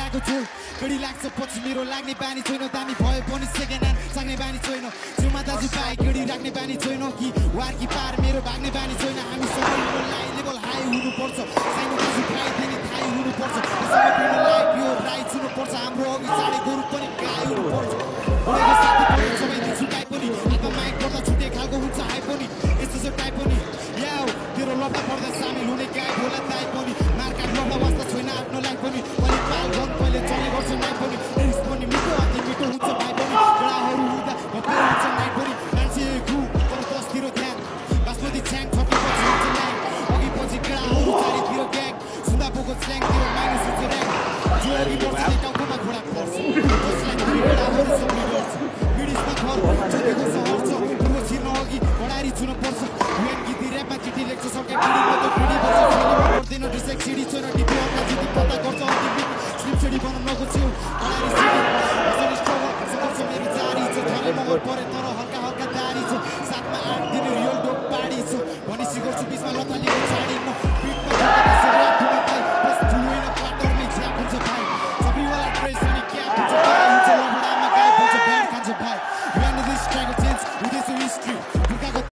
केटाको छु गडी लाग्छ पछि मेरो लाग्ने बानी छैन दामी भयो पनि सेकेन्ड ह्यान्ड साग्ने बानी छैन छेउमा दाजुभाइ गडी राख्ने बानी छैन कि वार कि पार मेरो भाग्ने बानी छैन हामी सबैको लेभल हाई हुनुपर्छ सानो दाजुभाइ दिने थाहै हुनुपर्छ सबैलाई प्योर राइट हुनुपर्छ हाम्रो अघि चाँडै गोरु पनि गाई हुनुपर्छ बढेको साथी पनि सबै दिन छुटाइ पनि हातमा माइक पर्दा छुटे खालको हुन्छ हाई पनि यस्तो छ टाइप पनि याउ तेरो लड्दा पर्दा सामेल हुने गाई होला ताई पनि मार्काट लड्दा वास्ता छैन आफ्नो लाइफ पनि अलिक पाल गन पहिले चले गर्छ नाइ पनि रिस्क पनि मिठो अति मिठो हुन्छ भाइ पनि गडाहरू हुँदा भपेर हुन्छ नाइ पनि मान्छे घु तर दसतिर ध्यान बासमती छ्याङ छपेपछि हुन्छ ल्याङ अघि पछि गडाहरू चारैतिर ग्याङ सुन्दा बोको स्ल्याङतिर माइनस हुन्छ ऱ्याङ जो अघि पर्छ त्यो टाउकोमा घोडा पर्छ त्यसलाई फेरि गडाहरू सबले गर्छ बिडिसमा घर चोकेको सहर छ ठुलो छिर्न अघि घडारी छुन पर्छ वेन गीती ऱ्यापमा चिठी लेख्छ सके पिडीमा त पिडी बन्छ फेरि पर्दैन डिसेक सिडी छैन डिपी अग्ला जिती पत्ता गर्छ अघि बिक स्लिप सिडी बनाउन नगोच्यो घडारी सिडी असली स्ट्रगल सङ्घर्ष मेरो जारी छ थाले मगर परे तर